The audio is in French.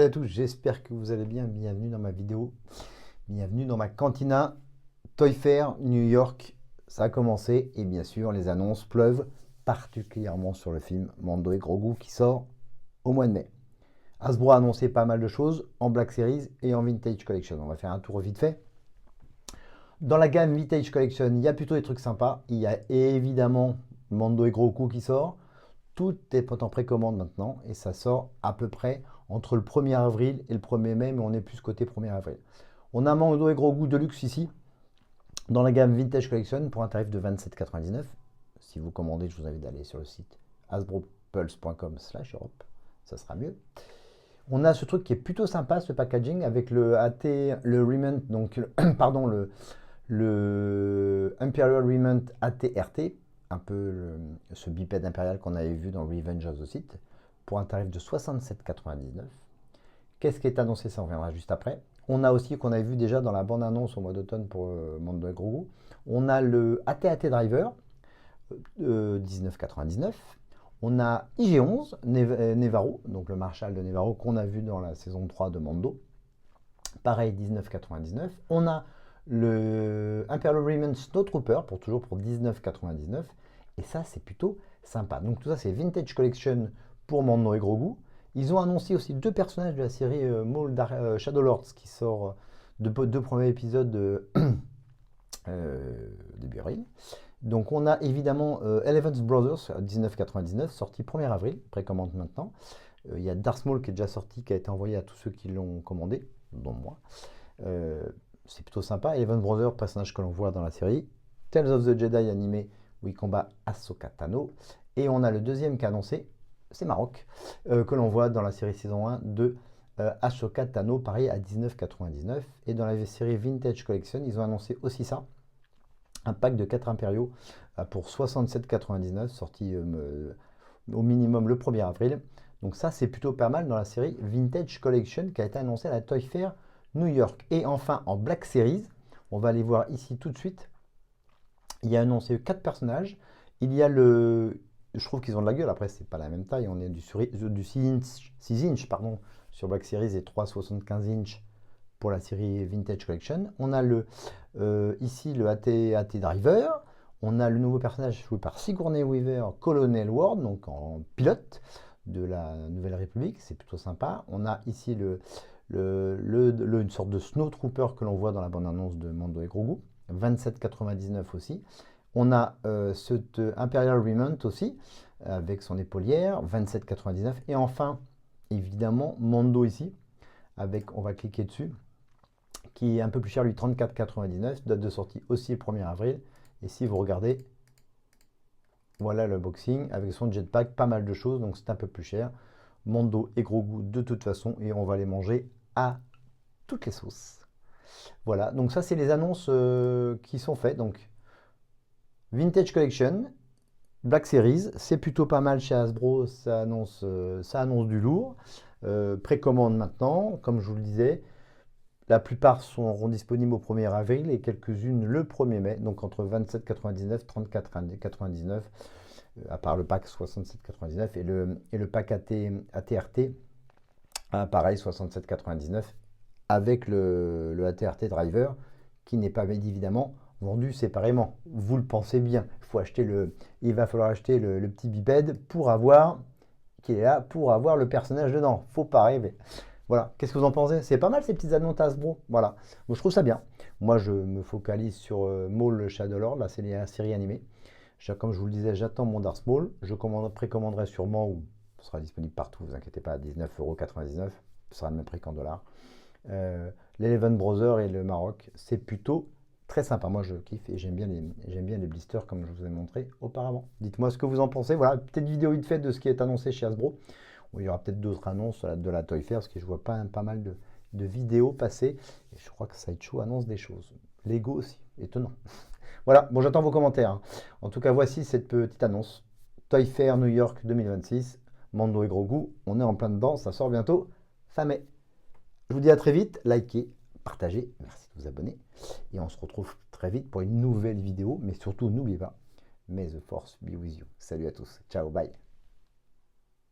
à tous, j'espère que vous allez bien. Bienvenue dans ma vidéo. Bienvenue dans ma cantina Toy Fair New York. Ça a commencé et bien sûr les annonces pleuvent particulièrement sur le film Mando et Grogu qui sort au mois de mai. Hasbro a annoncé pas mal de choses en Black Series et en Vintage Collection. On va faire un tour vite fait. Dans la gamme Vintage Collection, il y a plutôt des trucs sympas. Il y a évidemment Mando et Grogu qui sort. Tout est en précommande maintenant et ça sort à peu près entre le 1er avril et le 1er mai, mais on est plus côté 1er avril. On a Mando et Grogu Deluxe ici, dans la gamme Vintage Collection pour un tarif de 27,99 €. Si vous commandez, je vous invite d'aller sur le site hasbropulse.com/Europe, ça sera mieux. On a ce truc qui est plutôt sympa, ce packaging, avec le AT, le Remnant, donc pardon, le Imperial Remnant AT-RT, un peu ce bipède impérial qu'on avait vu dans Revenge of the Sith, pour un tarif de 67,99 €. Qu'est-ce qui est annoncé? Ça, on reviendra juste après. On a aussi, qu'on avait vu déjà dans la bande-annonce au mois d'automne pour Mando et Grogu, on a le AT-AT Driver, 19,99 €. On a IG-11 Nevarro, donc le Marshal de Nevarro qu'on a vu dans la saison 3 de Mando. Pareil, 19,99 €. On a le Imperial Remnant Snowtrooper, toujours pour 19,99 €. Et ça, c'est plutôt sympa. Donc tout ça, c'est Vintage Collection pour Mando et Grogu. Ils ont annoncé aussi deux personnages de la série Maul Shadow Lords qui sort de deux premiers épisodes début avril. Donc on a évidemment Eleven's Brothers à 19,99 €, sorti 1er avril, précommande maintenant. Il y a Darth Maul qui est déjà sorti, qui a été envoyé à tous ceux qui l'ont commandé, dont moi. C'est plutôt sympa. Eleven Brothers, personnage que l'on voit dans la série. Tales of the Jedi animé où il combat Ahsoka Tano. Et on a le deuxième qui est annoncé, c'est Marok, que l'on voit dans la série saison 1 de Ahsoka Tano, pareil à 19,99 €. Et dans la série Vintage Collection, ils ont annoncé aussi ça. Un pack de 4 impériaux pour 67,99 €, sorti au minimum le 1er avril. Donc ça, c'est plutôt pas mal dans la série Vintage Collection qui a été annoncée à la Toy Fair New York. Et enfin, en Black Series, on va aller voir ici tout de suite. Il y a annoncé 4 personnages. Il y a le... Je trouve qu'ils ont de la gueule, après, c'est pas la même taille. On est du 6 inch pardon, sur Black Series et 3,75 inch pour la série Vintage Collection. On a ici le AT Driver. On a le nouveau personnage joué par Sigourney Weaver, Colonel Ward, donc en pilote de la Nouvelle République. C'est plutôt sympa. On a ici une sorte de Snowtrooper que l'on voit dans la bande-annonce de Mando et Grogu. 27,99 € aussi. On a cet Imperial Remnant aussi, avec son épaulière, 27,99 €. Et enfin, évidemment, Mando ici, avec, on va cliquer dessus, qui est un peu plus cher, lui, 34,99 €, date de sortie aussi le 1er avril. Et si vous regardez, voilà le boxing avec son jetpack, pas mal de choses, donc c'est un peu plus cher. Mando et Grogu de toute façon, et on va les manger à toutes les sauces. Voilà, donc ça c'est les annonces qui sont faites. Donc Vintage Collection, Black Series, c'est plutôt pas mal chez Hasbro, ça annonce du lourd. Précommande maintenant, comme je vous le disais. La plupart seront disponibles au 1er avril et quelques-unes le 1er mai, donc entre 27,99 € et 34,99 €, à part le pack 67,99 € et le pack AT-RT, pareil 67,99 € avec le AT-RT Driver qui n'est pas évidemment vendu séparément. Vous le pensez bien, il va falloir acheter le petit bipède pour avoir le personnage dedans. Faut pas rêver. Voilà, qu'est-ce que vous en pensez? C'est pas mal ces petites annonces Hasbro. Voilà, donc, je trouve ça bien. Moi, je me focalise sur Maul Shadow Lord, là c'est la série animée. Comme je vous le disais, j'attends mon Darth Maul. Je précommanderai sûrement, ou ce sera disponible partout, vous inquiétez pas, à 19,99 €. Ce sera le même prix qu'en dollars. L'Eleven Brothers et le Maroc, c'est plutôt très sympa. Moi, je kiffe et j'aime bien les blisters comme je vous ai montré auparavant. Dites-moi ce que vous en pensez. Voilà, petite vidéo vite fait de ce qui est annoncé chez Hasbro. Il y aura peut-être d'autres annonces de la Toy Fair, parce que je vois pas mal de vidéos passer. Et je crois que Sideshow annonce des choses. Lego aussi, étonnant. Voilà, bon, j'attends vos commentaires, hein. En tout cas, voici cette petite annonce. Toy Fair New York 2026, Mando et Grogu, on est en plein dedans, ça sort bientôt, fin mai. Je vous dis à très vite, likez, partagez, merci de vous abonner. Et on se retrouve très vite pour une nouvelle vidéo, mais surtout, n'oubliez pas, May the Force be with you. Salut à tous, ciao, bye.